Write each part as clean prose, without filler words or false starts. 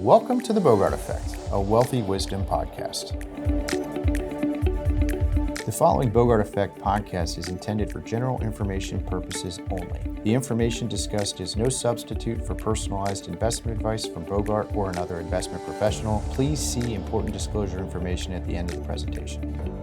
Welcome to the BOGART Effect, a wealthy wisdom podcast. The following BOGART Effect podcast is intended for general information purposes only. The information discussed is no substitute for personalized investment advice from BOGART or another investment professional. Please see important disclosure information at the end of the presentation.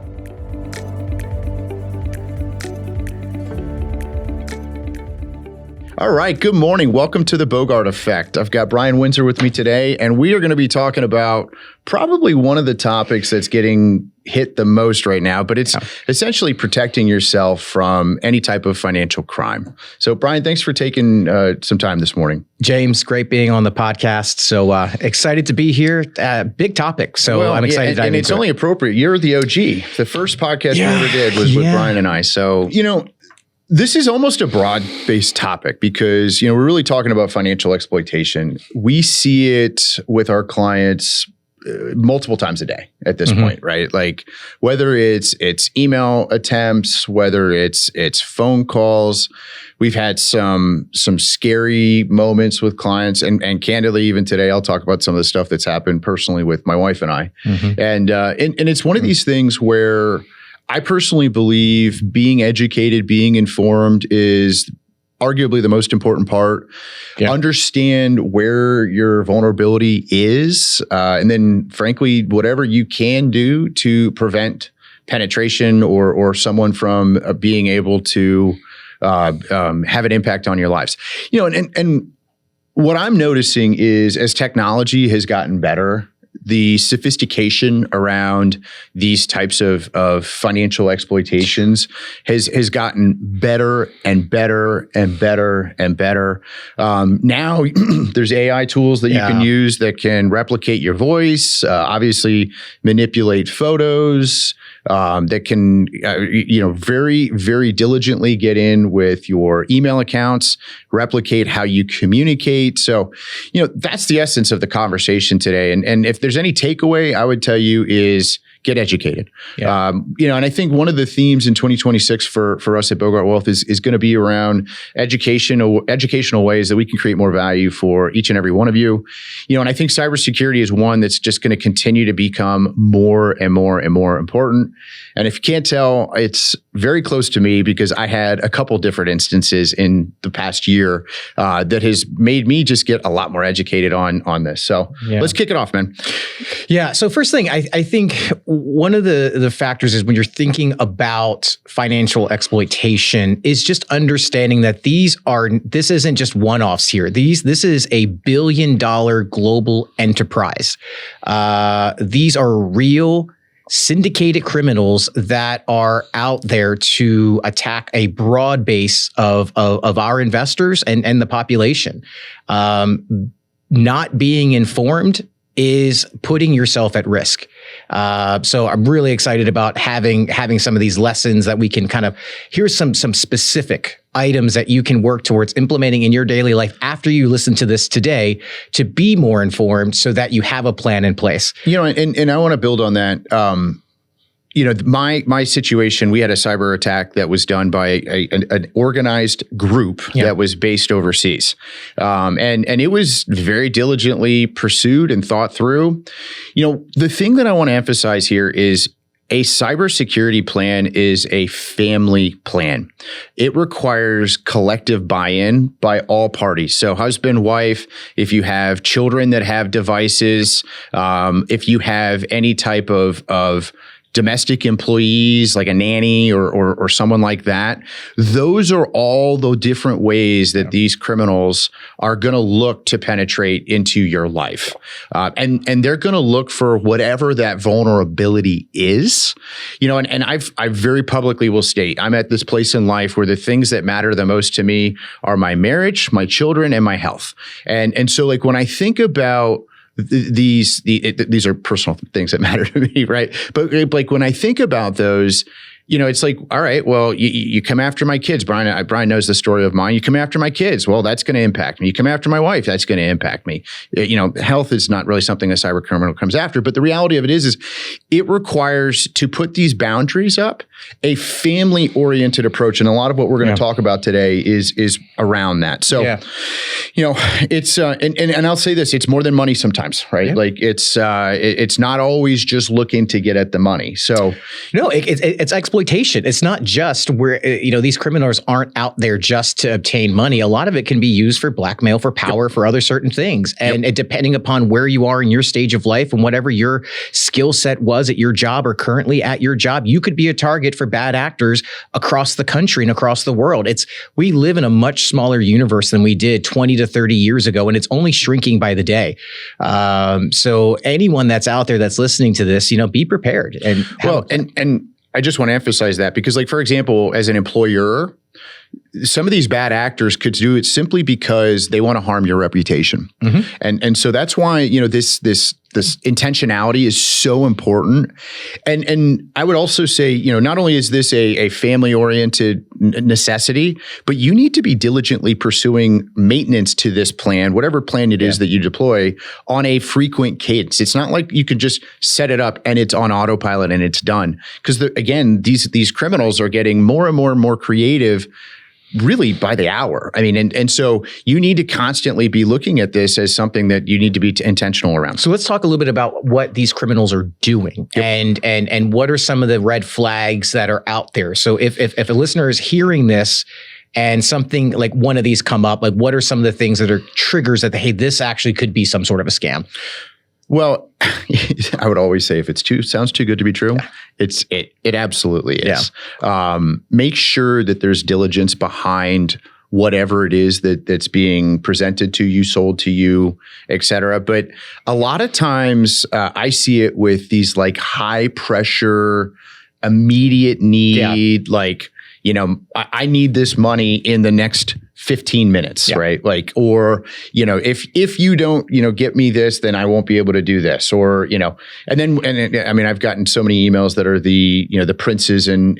All right, good morning. Welcome to the BOGART Effect. I've got Brian Windsor with me today, and we are going to be talking about probably one of the topics that's getting hit the most right now, but it's essentially protecting yourself from any type of financial crime. So, Brian, thanks for taking some time this morning. James, great being on the podcast. So excited to be here. Big topic. So I'm excited to dive into it. And it's only appropriate. You're the OG. The first podcast we ever did was with Brian and I. So, this is almost a broad-based topic because, we're really talking about financial exploitation. We see it with our clients multiple times a day at this point, right? Like whether it's email attempts, whether it's phone calls. We've had some scary moments with clients, and candidly, even today, I'll talk about some of the stuff that's happened personally with my wife and I. And it's one of these things where I personally believe being educated, being informed is arguably the most important part. Understand where your vulnerability is, and then frankly, whatever you can do to prevent penetration or someone from being able to have an impact on your lives. And what I'm noticing is as technology has gotten better, the sophistication around these types of financial exploitations has gotten better and better and better and better. Now there's AI tools that you can use that can replicate your voice, obviously manipulate photos, that can, very, very diligently get in with your email accounts, replicate how you communicate. So, that's the essence of the conversation today. And if there's any takeaway, I would tell you is get educated. And I think one of the themes in 2026 for us at BOGART Wealth is going to be around educational ways that we can create more value for each and every one of you. And I think cybersecurity is one that's just going to continue to become more and more and more important. And if you can't tell, it's very close to me because I had a couple different instances in the past year that has made me just get a lot more educated on this. So let's kick it off, man. Yeah. So first thing, I think one of the factors is when you're thinking about financial exploitation is just understanding that this isn't just one-offs here. This is a $1 billion global enterprise. These are real syndicated criminals that are out there to attack a broad base of our investors and the population. Not being informed is putting yourself at risk. So I'm really excited about having some of these lessons that we can here's some specific items that you can work towards implementing in your daily life after you listen to this today to be more informed so that you have a plan in place. And I want to build on that. My situation, we had a cyber attack that was done by an organized group that was based overseas. And it was very diligently pursued and thought through. The thing that I want to emphasize here is a cybersecurity plan is a family plan. It requires collective buy-in by all parties. So husband, wife, if you have children that have devices, if you have any type of domestic employees like a nanny or someone like that. Those are all the different ways that these criminals are going to look to penetrate into your life. And they're going to look for whatever that vulnerability is, and I very publicly will state, I'm at this place in life where the things that matter the most to me are my marriage, my children, and my health. And so like when I think about these are personal things that matter to me, right? But like when I think about those, it's like, all right, well, you come after my kids. Brian knows the story of mine. You come after my kids. Well, that's going to impact me. You come after my wife. That's going to impact me. Health is not really something a cyber criminal comes after. But the reality of it is it requires to put these boundaries up, a family-oriented approach. And a lot of what we're going to talk about today is around that. So, it's, and I'll say this, it's more than money sometimes, right? Yeah. Like it's not always just looking to get at the money. So, no, it's exploitation. It's not just where, these criminals aren't out there just to obtain money. A lot of it can be used for blackmail, for power, for other certain things. And depending upon where you are in your stage of life and whatever your skill set was at your job or currently at your job, you could be a target for bad actors across the country and across the world. We live in a much smaller universe than we did 20 to 30 years ago, and it's only shrinking by the day. So anyone that's out there that's listening to this, be prepared. And I just want to emphasize that because, like, for example, as an employer, some of these bad actors could do it simply because they want to harm your reputation. Mm-hmm. And so that's why, this intentionality is so important. And I would also say, not only is this a family-oriented necessity, but you need to be diligently pursuing maintenance to this plan, whatever plan it is that you deploy, on a frequent cadence. It's not like you can just set it up and it's on autopilot and it's done. Because again, these criminals are getting more and more and more creative really by the hour. I mean, and so you need to constantly be looking at this as something that you need to be intentional around. So let's talk a little bit about what these criminals are doing and what are some of the red flags that are out there. So if a listener is hearing this and something like one of these come up, like what are some of the things that are triggers that, hey, this actually could be some sort of a scam? Well, I would always say if sounds too good to be true, it absolutely is. Yeah. Make sure that there's diligence behind whatever it is that's being presented to you, sold to you, et cetera. But a lot of times I see it with these like high pressure, immediate need, like, I need this money in the next 15 minutes, right? Like, or, if you don't, get me this, then I won't be able to do this, or, and I mean, I've gotten so many emails that are the princes in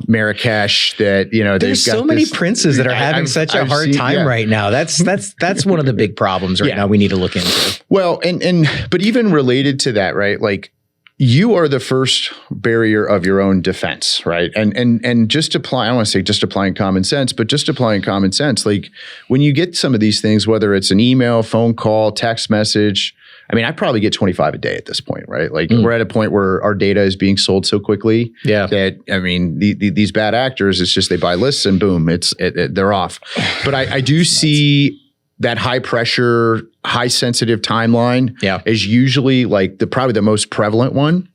Marrakesh that, there's so many princes that are having such a hard time right now. That's one of the big problems right now we need to look into. Well, but even related to that, right? Like, you are the first barrier of your own defense, right? And just apply, I don't want to say just applying common sense, but just applying common sense. Like when you get some of these things, whether it's an email, phone call, text message, I mean, I probably get 25 a day at this point, right? Like we're at a point where our data is being sold so quickly that, I mean, these bad actors, it's just they buy lists and boom, they're off. But I do see that high pressure, high sensitive timeline is usually like probably the most prevalent one.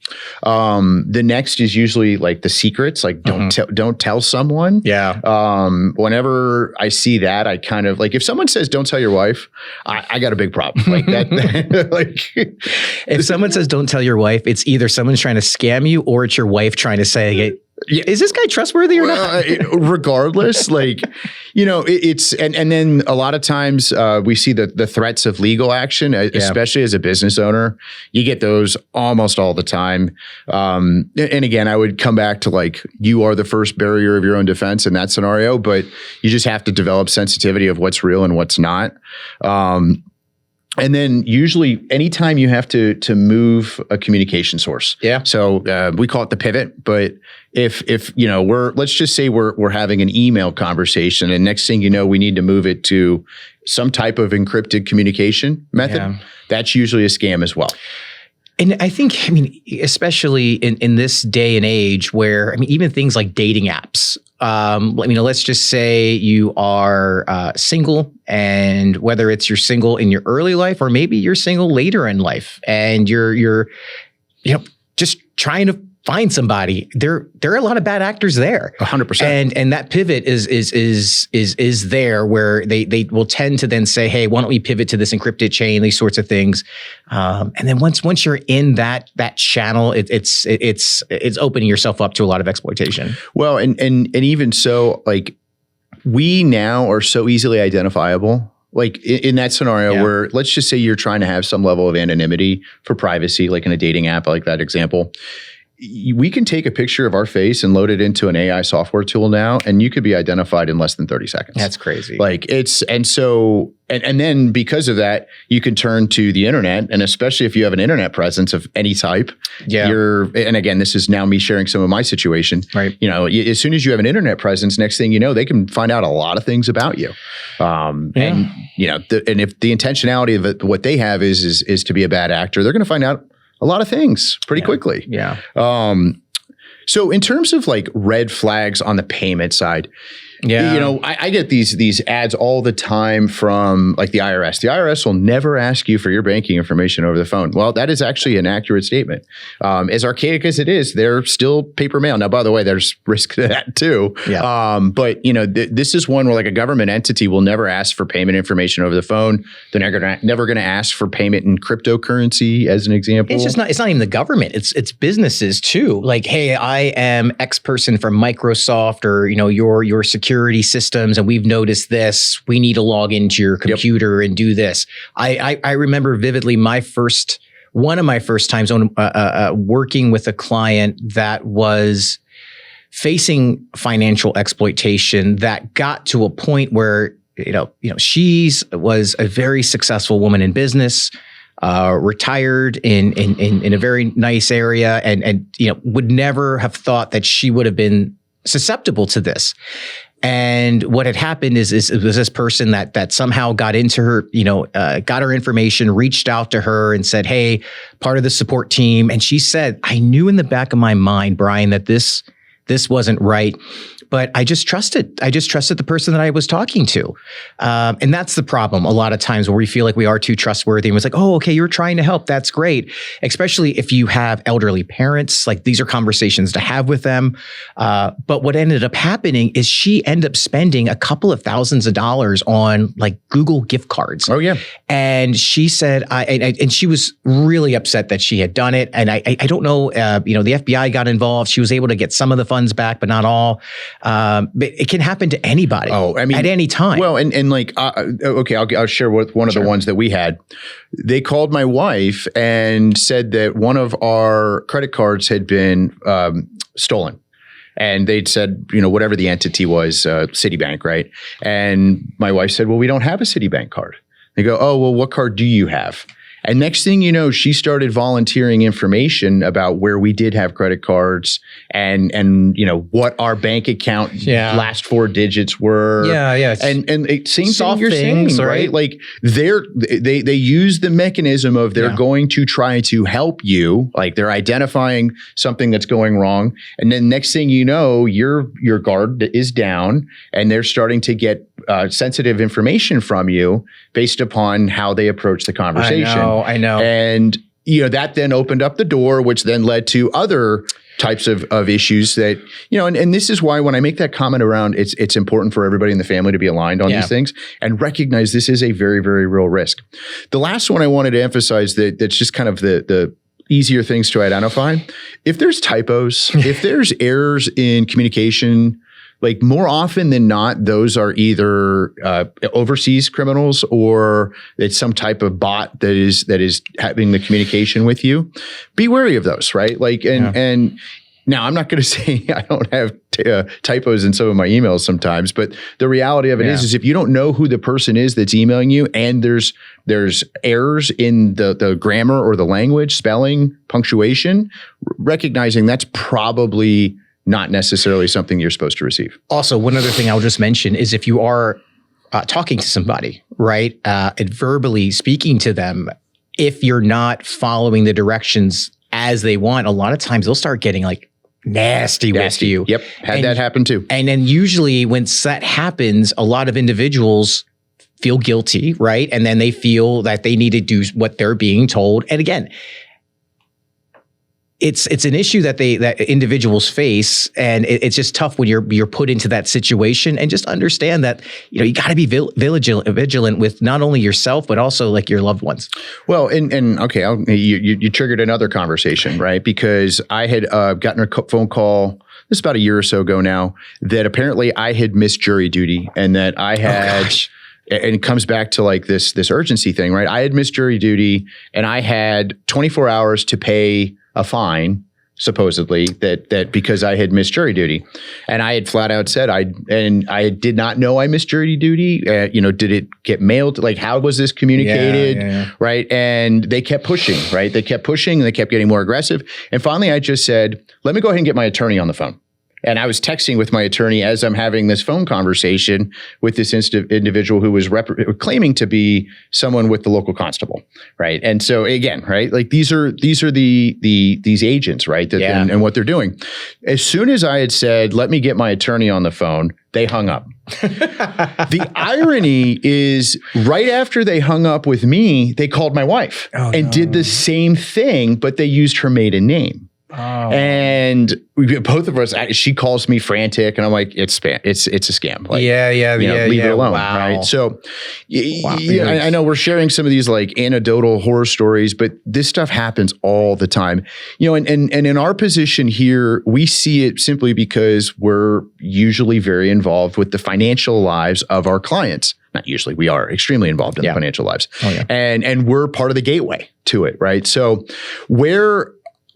The next is usually like the secrets, like don't tell someone. Whenever I see that, I kind of like, if someone says don't tell your wife, I got a big problem. Like that. Like if someone says don't tell your wife, it's either someone's trying to scam you or it's your wife trying to say, is this guy trustworthy or not? Regardless, like, it's, and then a lot of times we see the threats of legal action, especially as a business owner. You get those almost all the time. And again, I would come back to like, you are the first barrier of your own defense in that scenario, but you just have to develop sensitivity of what's real and what's not. And then usually anytime you have to move a communication source. So we call it the pivot, but if let's just say we're having an email conversation and next thing you know, we need to move it to some type of encrypted communication method. That's usually a scam as well. And I think, especially in this day and age where, even things like dating apps, let's just say you are single, and whether you're single in your early life or maybe you're single later in life and you're just trying to find somebody, there are a lot of bad actors there. 100%. And that pivot is there where they will tend to then say, hey, why don't we pivot to this encrypted chain, these sorts of things. And then once you're in that channel, it's opening yourself up to a lot of exploitation. Well, and even so, like, we now are so easily identifiable. Like in that scenario where let's just say you're trying to have some level of anonymity for privacy, like in a dating app, like that example. we can take a picture of our face and load it into an AI software tool now, and you could be identified in less than 30 seconds. That's crazy. Like and then because of that, you can turn to the internet, and especially if you have an internet presence of any type, and again, this is now me sharing some of my situation. Right. As soon as you have an internet presence, next thing you know, they can find out a lot of things about you. And if the intentionality of it, what they have is to be a bad actor, they're going to find out a lot of things pretty quickly. Yeah. So in terms of like red flags on the payment side, I get these ads all the time from like the IRS. The IRS will never ask you for your banking information over the phone. Well, that is actually an accurate statement. As archaic as it is, they're still paper mail. Now, by the way, there's risk to that too. Yeah. But this is one where like a government entity will never ask for payment information over the phone. They're never going to ask for payment in cryptocurrency, as an example. It's not even the government. It's businesses too. Like, hey, I am X person from Microsoft or your security systems, and we've noticed this. We need to log into your computer and do this. I remember vividly one of my first times on working with a client that was facing financial exploitation that got to a point where she was a very successful woman in business. Retired in a very nice area, and would never have thought that she would have been susceptible to this. And what had happened is it was this person that somehow got into her, got her information, reached out to her and said, hey, part of the support team. And she said, I knew in the back of my mind, Brian, that this wasn't right. But I just trusted the person that I was talking to. And that's the problem a lot of times where we feel like we are too trustworthy. And it's like, oh, okay, you're trying to help. That's great. Especially if you have elderly parents, like these are conversations to have with them. But what ended up happening is she ended up spending a couple of thousands of dollars on like Google gift cards. Oh, yeah. And she said, and she was really upset that she had done it. And I don't know, the FBI got involved. She was able to get some of the funds back, but not all. But it can happen to anybody. At any time. Well, and like, okay, I'll share with one of the ones that we had. They called my wife and said that one of our credit cards had been stolen. And they'd said, whatever the entity was, Citibank, right? And my wife said, well, we don't have a Citibank card. They go, oh, well, what card do you have? And next thing you know, she started volunteering information about where we did have credit cards and what our bank account last 4 digits were. Yeah. And same soft thing you're things, saying, right? Like they use the mechanism of they're going to try to help you, like they're identifying something that's going wrong, and then next thing you know, your guard is down, and they're starting to get sensitive information from you based upon how they approach the conversation. I know. And, that then opened up the door, which then led to other types of issues that, and this is why when I make that comment around it's important for everybody in the family to be aligned on these things and recognize this is a very, very real risk. The last one I wanted to emphasize that's just kind of the easier things to identify. If there's typos, if there's errors in communication, like more often than not, those are either overseas criminals or it's some type of bot that is having the communication with you. Be wary of those, right? Like, and now I'm not going to say I don't have typos in some of my emails sometimes, but the reality of it is if you don't know who the person is that's emailing you, and there's errors in the grammar or the language, spelling, punctuation, recognizing that's probably not necessarily something you're supposed to receive. Also, one other thing I'll just mention is if you are talking to somebody, right, and verbally speaking to them, if you're not following the directions as they want, a lot of times they'll start getting like nasty with you. Yep, had that happen too. And then usually when that happens, a lot of individuals feel guilty, right? And then they feel that they need to do what they're being told. And again, it's an issue that individuals face, and it's just tough when you're put into that situation. And just understand that you got to be vigilant with not only yourself but also like your loved ones. Well, and okay, you triggered another conversation, right? Because I had gotten a phone call. This is about a year or so ago now, that apparently I had missed jury duty, and that I had. And it comes back to like this urgency thing, right? I had missed jury duty, and I had 24 hours to pay a fine supposedly that because I had missed jury duty, and I had flat out said I did not know I missed jury duty. Did it get mailed? Like, how was this communicated? Yeah. Right. And they kept pushing, right? They kept pushing and they kept getting more aggressive. And finally I just said, let me go ahead and get my attorney on the phone. And I was texting with my attorney as I'm having this phone conversation with this individual who was claiming to be someone with the local constable, right? And so again, right, like these are these agents, right? And what they're doing. As soon as I had said, "Let me get my attorney on the phone," they hung up. The irony is, right after they hung up with me, they called my wife and did the same thing, but they used her maiden name. Oh. And both of us, she calls me frantic, and I'm like, it's a scam. Like, leave it alone. Wow. Right. So I know we're sharing some of these like anecdotal horror stories, but this stuff happens all the time. And in our position here, we see it simply because we're usually very involved with the financial lives of our clients. Not usually, we are extremely involved in the financial lives. And we're part of the gateway to it. Right. So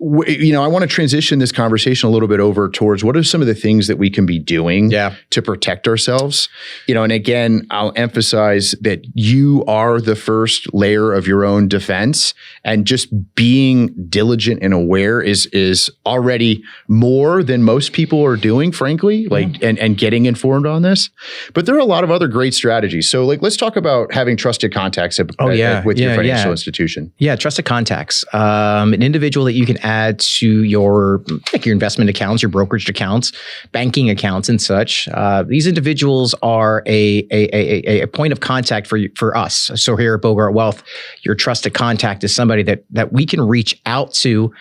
I want to transition this conversation a little bit over towards what are some of the things that we can be doing to protect ourselves. And again, I'll emphasize that you are the first layer of your own defense, and just being diligent and aware is already more than most people are doing, frankly, and getting informed on this. But there are a lot of other great strategies. So let's talk about having trusted contacts with your financial institution. Yeah, trusted contacts. An individual that you can add to your investment accounts, your brokerage accounts, banking accounts, and such. These individuals are a point of contact for us. So here at Bogart Wealth, your trusted contact is somebody that we can reach out to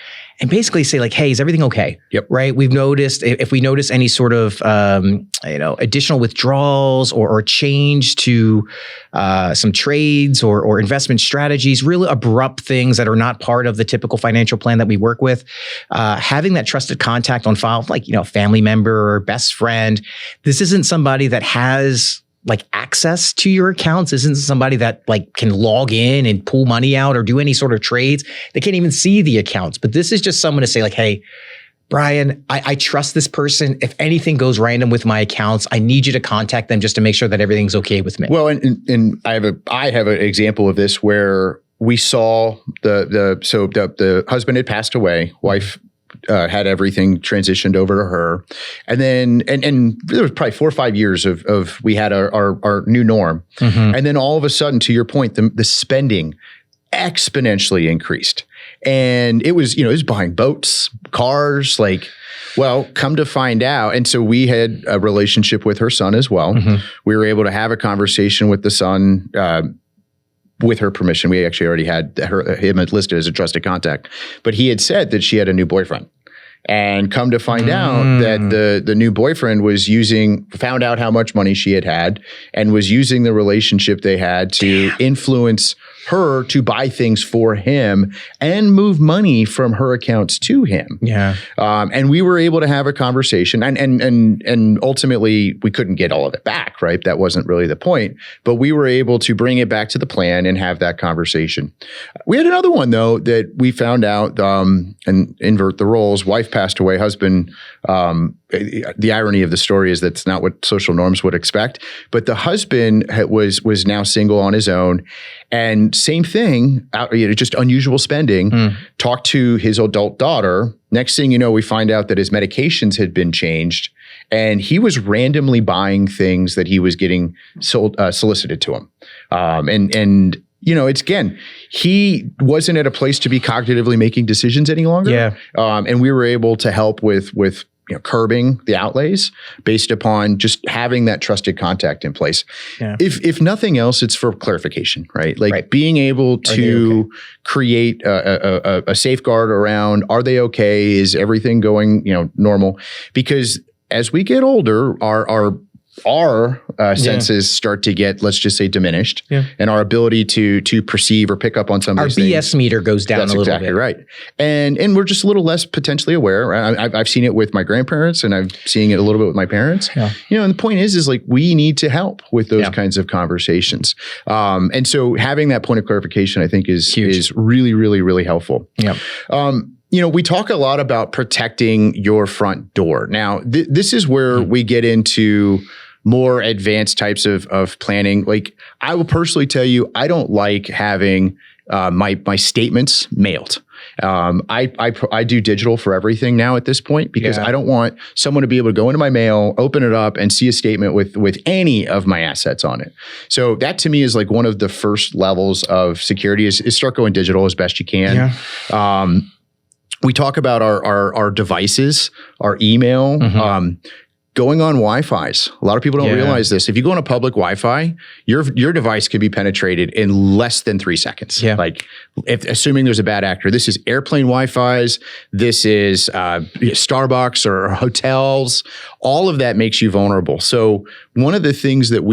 and basically say like, hey, is everything okay? Yep. Right. We've noticed if we notice any sort of additional withdrawals or change to some trades or investment strategies, really abrupt things that are not part of the typical financial plan that we work with, having that trusted contact on file, like a family member or best friend. This isn't somebody that has like access to your accounts. Isn't somebody that like can log in and pull money out or do any sort of trades. They can't even see the accounts. But this is just someone to say like, hey, Brian, I trust this person. If anything goes random with my accounts, I need you to contact them just to make sure that everything's okay with me. Well, and I have an example of this where we saw the husband had passed away, wife had everything transitioned over to her. And then, and there was probably 4 or 5 years of we had our new norm. Mm-hmm. And then all of a sudden, to your point, the spending exponentially increased. And it was buying boats, cars, come to find out. And so we had a relationship with her son as well. Mm-hmm. We were able to have a conversation with the son, with her permission. We actually already had him listed as a trusted contact, but he had said that she had a new boyfriend. And come to find out that the new boyfriend found out how much money she had and was using the relationship they had to influence her to buy things for him and move money from her accounts to him. Yeah. And we were able to have a conversation and ultimately we couldn't get all of it back, right? That wasn't really the point, but we were able to bring it back to the plan and have that conversation. We had another one though, that we found out, and invert the roles, wife passed away, husband, the irony of the story is that's not what social norms would expect, but the husband was now single on his own, and same thing, just unusual spending, talked to his adult daughter. Next thing you know, we find out that his medications had been changed and he was randomly buying things that he was getting solicited to him. It's again, he wasn't at a place to be cognitively making decisions any longer. Yeah. And we were able to help with curbing the outlays based upon just having that trusted contact in place. Yeah. If nothing else, it's for clarification, right? Being able to create a safeguard around, are they okay? Is everything going, normal? Because as we get older, our senses start to get, let's just say, diminished, and our ability to perceive or pick up on some of these things. Our BS meter goes down a little bit. That's exactly right. And we're just a little less potentially aware. Right? I've seen it with my grandparents, and I'm seeing it a little bit with my parents. Yeah. And the point is we need to help with those kinds of conversations. And so having that point of clarification, I think, is really, really, really helpful. Yeah. we talk a lot about protecting your front door. Now, this is where we get into more advanced types of planning. Like, I will personally tell you, I don't like having my statements mailed. I do digital for everything now at this point, because I don't want someone to be able to go into my mail, open it up, and see a statement with any of my assets on it. So that to me is like one of the first levels of security is start going digital as best you can. Yeah. We talk about our devices, our email, going on Wi-Fi's. A lot of people don't realize this. If you go on a public Wi-Fi, your device could be penetrated in less than 3 seconds. Yeah. Like, assuming there's a bad actor. This is airplane Wi-Fi's. This is Starbucks or hotels. All of that makes you vulnerable. So one of the things that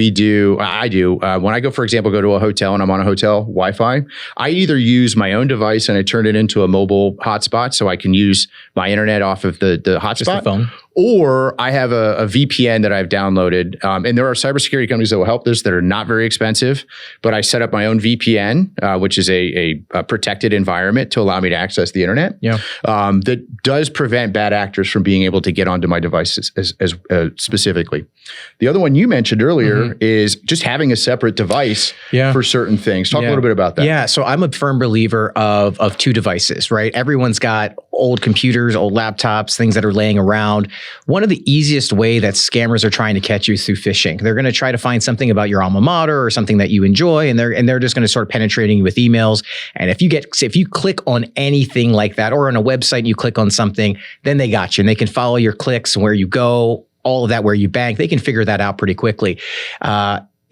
I do, when I go, for example, go to a hotel and I'm on a hotel Wi-Fi, I either use my own device and I turn it into a mobile hotspot so I can use my internet off of the hotspot. Just the phone. Or I have a VPN that I've downloaded. And there are cybersecurity companies that will help this that are not very expensive. But I set up my own VPN, which is a protected environment to allow me to access the internet. Yeah. That does prevent bad actors from being able to get onto my devices as specifically. The other one you mentioned earlier is just having a separate device for certain things. Talk a little bit about that. Yeah. So I'm a firm believer of 2 devices, right? Everyone's got old computers, old laptops, things that are laying around. One of the easiest way that scammers are trying to catch you is through phishing. They're going to try to find something about your alma mater or something that you enjoy, and they're just going to start penetrating you with emails. And if you click on anything like that, or on a website and you click on something, then they got you, and they can follow your clicks and where you go, all of that, where you bank. They can figure that out pretty quickly.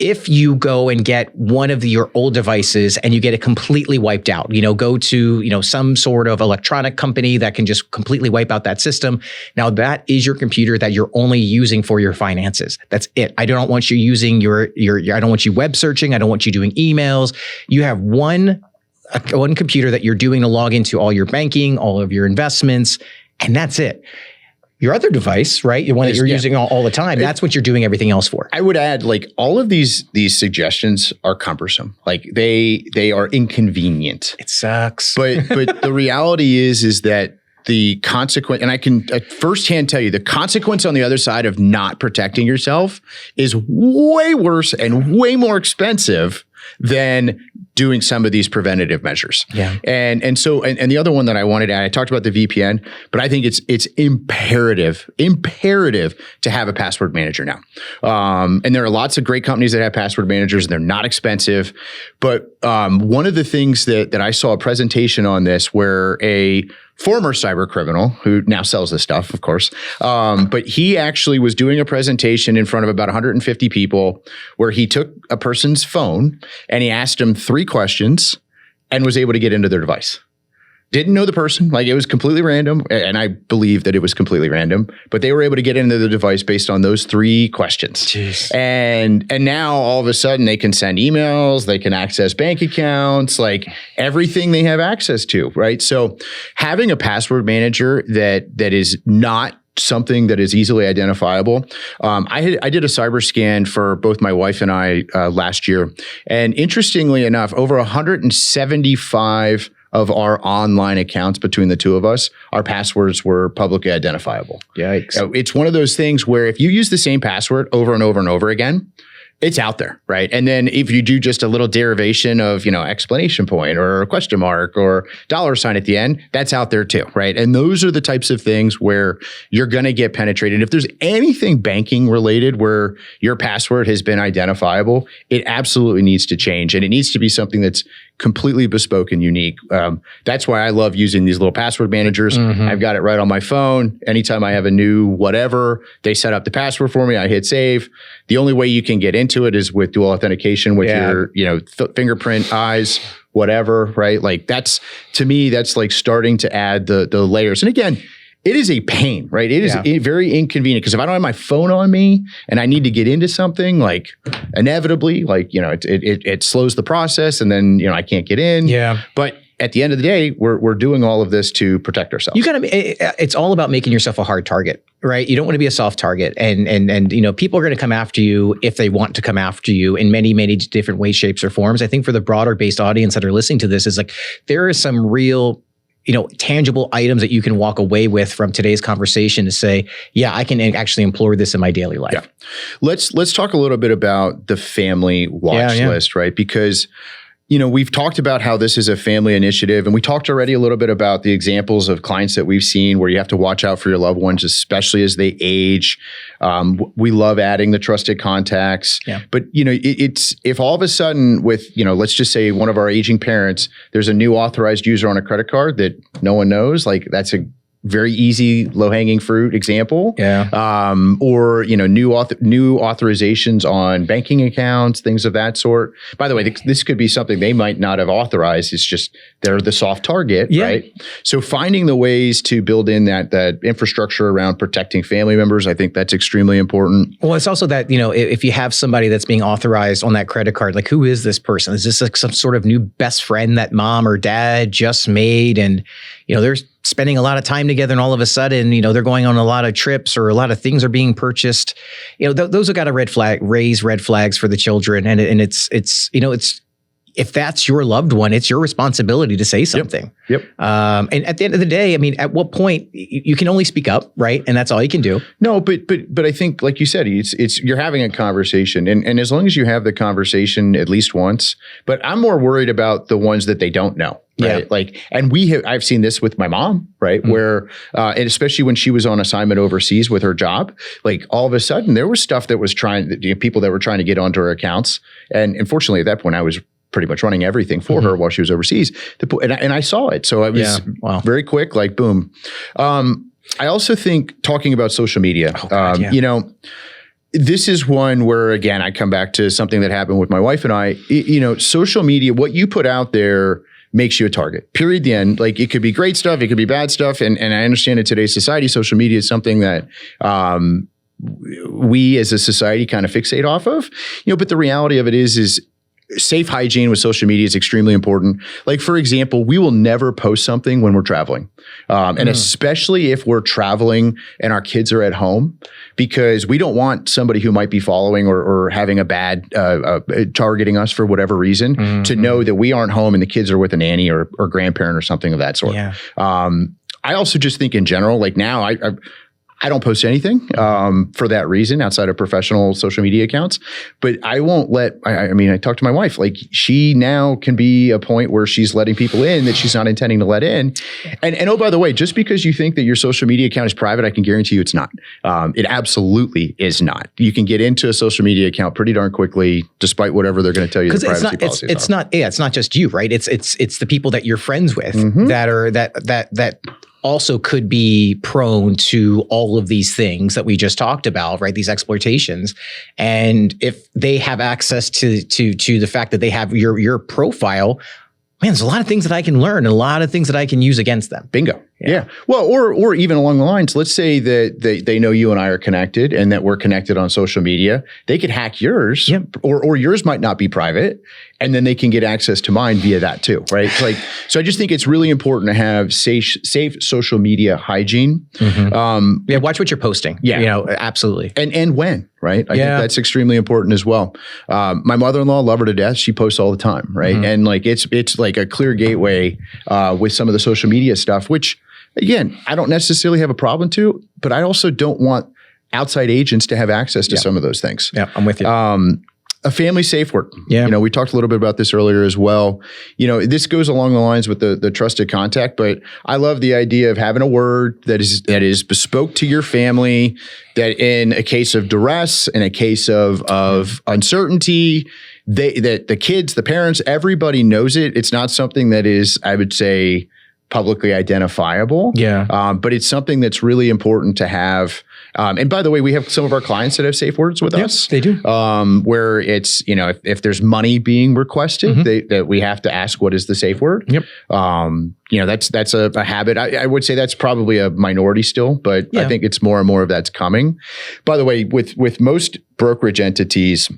If you go and get one of your old devices and you get it completely wiped out, go to, some sort of electronic company that can just completely wipe out that system. Now that is your computer that you're only using for your finances. That's it. I don't want you using I don't want you web searching. I don't want you doing emails. You have one computer that you're doing to log into all your banking, all of your investments, and that's it. Your other device, right? Your one that you're using all the time. That's what you're doing everything else for. I would add, like, all of these suggestions are cumbersome. Like, they are inconvenient. It sucks. But the reality is that the consequence, and I can firsthand tell you, the consequence on the other side of not protecting yourself is way worse and way more expensive than doing some of these preventative measures. Yeah. And the other one that I wanted to add, I talked about the VPN, but I think it's imperative to have a password manager now. And there are lots of great companies that have password managers, and they're not expensive. But one of the things that I saw a presentation on this where a former cyber criminal who now sells this stuff, of course. But he actually was doing a presentation in front of about 150 people where he took a person's phone and he asked them 3 questions and was able to get into their device. Didn't know the person, like, it was completely random. And I believe that it was completely random, but they were able to get into the device based on those 3 questions. Jeez. And now all of a sudden they can send emails, they can access bank accounts, like everything they have access to, right? So having a password manager that is not something that is easily identifiable. I did a cyber scan for both my wife and I last year. And interestingly enough, over 175 of our online accounts between the 2 of us, our passwords were publicly identifiable. Yikes. It's one of those things where if you use the same password over and over and over again, it's out there, right? And then if you do just a little derivation of, exclamation point or a question mark or $ at the end, that's out there too, right? And those are the types of things where you're going to get penetrated. If there's anything banking related where your password has been identifiable, it absolutely needs to change. And it needs to be something that's completely bespoke and unique. That's why I love using these little password managers. I've got it right on my phone. Anytime I have a new whatever, they set up the password for me. I hit save. The only way you can get into it is with dual authentication with your, fingerprint, eyes, whatever, right? Like that's, to me, that's like starting to add the layers. And again, it is a pain, right? It is very inconvenient because if I don't have my phone on me and I need to get into something, like inevitably, like, it slows the process and then, I can't get in. Yeah. But at the end of the day, we're doing all of this to protect ourselves. It's all about making yourself a hard target, right? You don't want to be a soft target. And people are going to come after you if they want to come after you in many, many different ways, shapes, or forms. I think for the broader based audience that are listening to this is like, there is some real tangible items that you can walk away with from today's conversation to say, yeah, I can actually employ this in my daily life. Yeah. Let's talk a little bit about the family watch list, right? Because we've talked about how this is a family initiative, and we talked already a little bit about the examples of clients that we've seen where you have to watch out for your loved ones, especially as they age. We love adding the trusted contacts, but it's if all of a sudden with, let's just say one of our aging parents, there's a new authorized user on a credit card that no one knows, like that's a very easy low-hanging fruit example. Or new authorizations on banking accounts, things of that sort. By the way, this could be something they might not have authorized. It's just they're the soft target, right? So finding the ways to build in that infrastructure around protecting family members, I think that's extremely important. Well, it's also that if you have somebody that's being authorized on that credit card, like who is this person? Is this like some sort of new best friend that mom or dad just made, and they're spending a lot of time together, and all of a sudden, they're going on a lot of trips or a lot of things are being purchased. Those have got to raise red flags for the children. And it's if that's your loved one, it's your responsibility to say something. And at the end of the day, I mean, at what point you can only speak up, right? And that's all you can do. No, but I think, like you said, it's you're having a conversation, and as long as you have the conversation at least once. But I'm more worried about the ones that they don't know. Right. And I've seen this with my mom, right? Where, and especially when she was on assignment overseas with her job, like all of a sudden there was stuff that was people that were trying to get onto her accounts. And unfortunately at that point I was pretty much running everything for her while she was overseas. And I saw it. So I was very quick, like boom. I also think talking about social media, this is one where, again, I come back to something that happened with my wife and I, social media, what you put out there makes you a target, period, the end. Like it could be great stuff, it could be bad stuff. And I understand in today's society, social media is something that we as a society kind of fixate off of, but the reality of it is safe hygiene with social media is extremely important. Like, for example, we will never post something when we're traveling. And especially if we're traveling and our kids are at home, because we don't want somebody who might be following or having a bad, targeting us for whatever reason to know that we aren't home and the kids are with a nanny or grandparent or something of that sort. I also just think in general, like now I don't post anything for that reason outside of professional social media accounts, but I won't I talked to my wife, like she now can be a point where she's letting people in that she's not intending to let in. And oh, by the way, just because you think that your social media account is private, I can guarantee you it's not. It absolutely is not. You can get into a social media account pretty darn quickly, despite whatever they're going to tell you the privacy policies are. It's not just you, right? It's the people that you're friends with that also could be prone to all of these things that we just talked about, right? These exploitations. And if they have access to the fact that they have your profile, man, there's a lot of things that I can learn and a lot of things that I can use against them. Bingo. Yeah. Well, or even along the lines, let's say that they know you and I are connected and that we're connected on social media. They could hack yours or yours might not be private. And then they can get access to mine via that too, right? So I just think it's really important to have safe social media hygiene. Watch what you're posting. Absolutely. And when, right? I think that's extremely important as well. My mother-in-law, love her to death. She posts all the time, right? And like it's like a clear gateway with some of the social media stuff, which again, I don't necessarily have a problem to, but I also don't want outside agents to have access to some of those things. Yeah, I'm with you. A family safe word. We talked a little bit about this earlier as well. This goes along the lines with the trusted contact, but I love the idea of having a word that is bespoke to your family, that in a case of duress, in a case of uncertainty, that the kids, the parents, everybody knows it. It's not something that is, I would say, publicly identifiable. But it's something that's really important to have. And by the way, we have some of our clients that have safe words with us. They do. Where it's, if there's money being requested, that we have to ask what is the safe word. That's a habit. I would say that's probably a minority still, but I think it's more and more of that's coming. By the way, with most brokerage entities,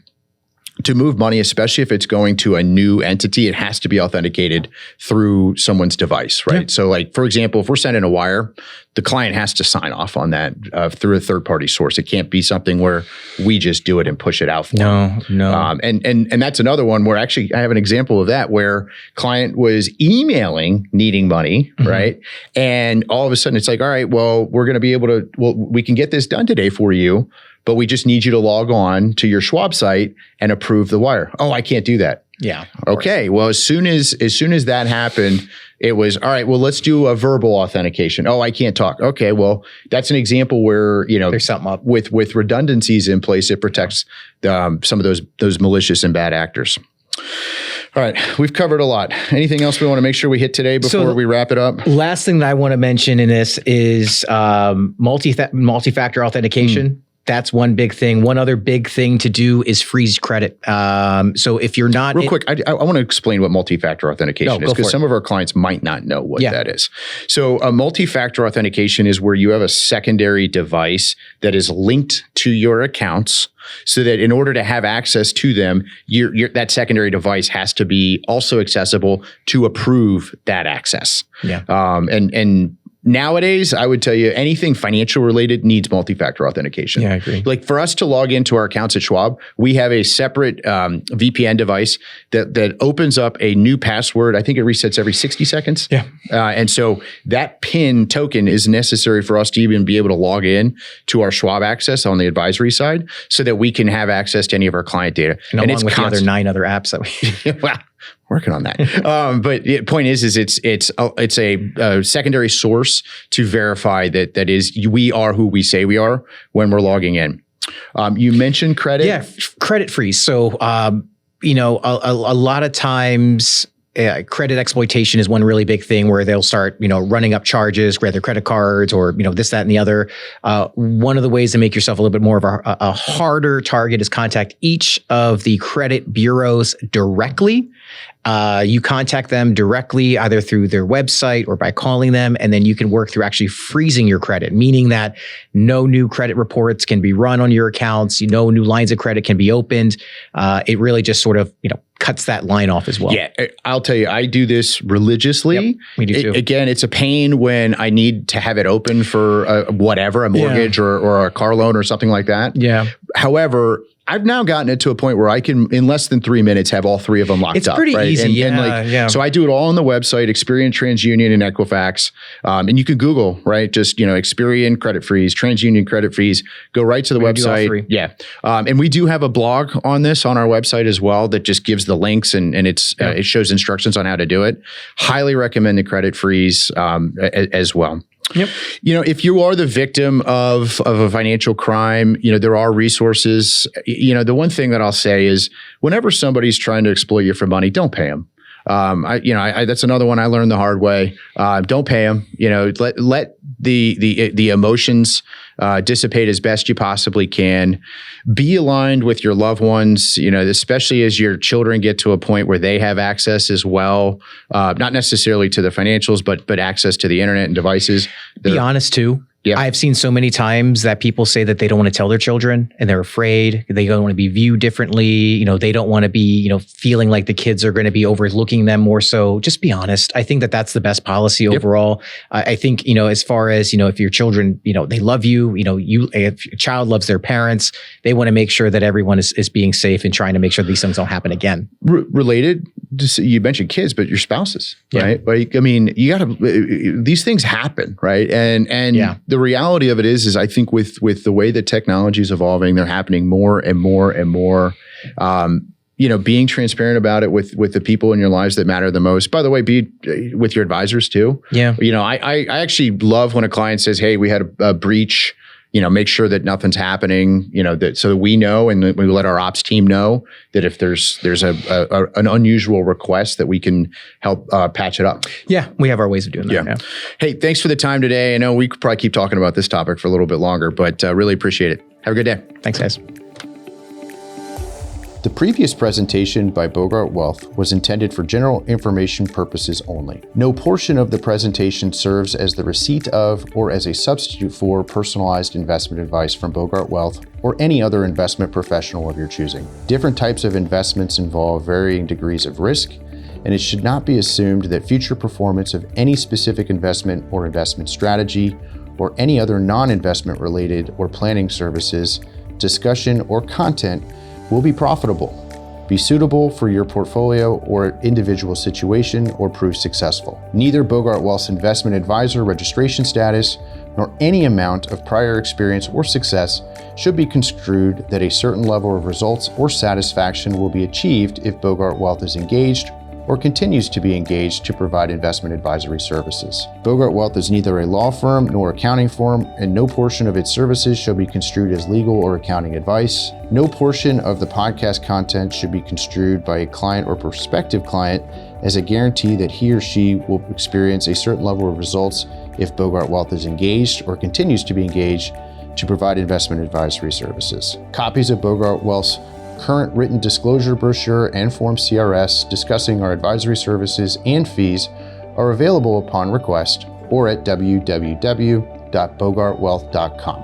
to move money, especially if it's going to a new entity, it has to be authenticated through someone's device, right? So like, for example, if we're sending a wire, the client has to sign off on that through a third-party source. It can't be something where we just do it and push it out for them. No. And that's another one where actually I have an example of that where client was emailing needing money, right? And all of a sudden it's like, all right, well, we're going to be able to, we can get this done today for you, but we just need you to log on to your Schwab site and approve the wire. Oh, I can't do that. Yeah. Okay. Well, as soon as that happened, it was, all right, well, let's do a verbal authentication. Oh, I can't talk. Okay. Well, that's an example where, there's something up with redundancies in place. It protects some of those malicious and bad actors. All right. We've covered a lot. Anything else we want to make sure we hit today before we wrap it up? Last thing that I want to mention in this is multi-factor authentication. That's one big thing. One other big thing to do is freeze credit. So if you're not— Real quick, I want to explain what multi-factor authentication is because some of our clients might not know what that is. So a multi-factor authentication is where you have a secondary device that is linked to your accounts so that in order to have access to them, that secondary device has to be also accessible to approve that access. Yeah. And nowadays, I would tell you anything financial related needs multi-factor authentication. Yeah, I agree. Like for us to log into our accounts at Schwab, we have a separate VPN device that opens up a new password. I think it resets every 60 seconds. Yeah. And so that PIN token is necessary for us to even be able to log in to our Schwab access on the advisory side so that we can have access to any of our client data. And along with the other 9 other apps that we— Wow. Working on that. But the point is it's a secondary source to verify that is we are who we say we are when we're logging in. You mentioned credit. Yeah, credit freeze. So, a lot of times credit exploitation is one really big thing where they'll start, running up charges, grab their credit cards or, this, that, and the other. One of the ways to make yourself a little bit more of a harder target is contact each of the credit bureaus directly. You contact them directly either through their website or by calling them, and then you can work through actually freezing your credit, meaning that no new credit reports can be run on your accounts, no new lines of credit can be opened. It really just sort of, cuts that line off as well. Yeah, I'll tell you, I do this religiously. Yep, we do too. Again, it's a pain when I need to have it open for a mortgage or a car loan or something like that. Yeah. However, I've now gotten it to a point where I can, in less than 3 minutes, have all 3 of them locked up. It's pretty easy. So I do it all on the website, Experian, TransUnion, and Equifax. And you can Google, right? Just, Experian credit freeze, TransUnion credit freeze. Go right to the website. Yeah. And we do have a blog on this on our website as well that just gives the links and it shows instructions on how to do it. Highly recommend the credit freeze as well. Yep. If you are the victim of a financial crime, there are resources. The one thing that I'll say is whenever somebody's trying to exploit you for money, don't pay them. That's another one I learned the hard way. Don't pay them. Let the emotions dissipate as best you possibly can. Be aligned with your loved ones. Especially as your children get to a point where they have access as well, not necessarily to the financials, but access to the internet and devices. Be honest too. Yeah. I've seen so many times that people say that they don't want to tell their children and they're afraid. They don't want to be viewed differently. They don't want to be, feeling like the kids are going to be overlooking them more so. Just be honest. I think that that's the best policy overall. I think, as far as, if your children, they love you, if your child loves their parents, they want to make sure that everyone is being safe and trying to make sure these things don't happen again. Related, you mentioned kids, but your spouses, right? Like, you got to, these things happen, right? And the reality of it is I think with the way that technology is evolving, they're happening more and more and more. Being transparent about it with the people in your lives that matter the most. By the way, be with your advisors too. Yeah. I actually love when a client says, "Hey, we had a breach." Make sure that nothing's happening. So that we know, and we let our ops team know that if there's an unusual request, that we can help patch it up. Yeah, we have our ways of doing that. Yeah. Hey, thanks for the time today. I know we could probably keep talking about this topic for a little bit longer, but really appreciate it. Have a good day. Thanks, guys. The previous presentation by Bogart Wealth was intended for general information purposes only. No portion of the presentation serves as the receipt of or as a substitute for personalized investment advice from Bogart Wealth or any other investment professional of your choosing. Different types of investments involve varying degrees of risk, and it should not be assumed that future performance of any specific investment or investment strategy or any other non-investment related or planning services, discussion, or content will be profitable, be suitable for your portfolio or individual situation, or prove successful. Neither Bogart Wealth's investment advisor registration status nor any amount of prior experience or success should be construed that a certain level of results or satisfaction will be achieved if Bogart Wealth is engaged or continues to be engaged to provide investment advisory services. Bogart Wealth is neither a law firm nor accounting firm, and no portion of its services shall be construed as legal or accounting advice. No portion of the podcast content should be construed by a client or prospective client as a guarantee that he or she will experience a certain level of results if Bogart Wealth is engaged or continues to be engaged to provide investment advisory services. Copies of Bogart Wealth's current written disclosure brochure and Form CRS discussing our advisory services and fees are available upon request or at www.bogartwealth.com.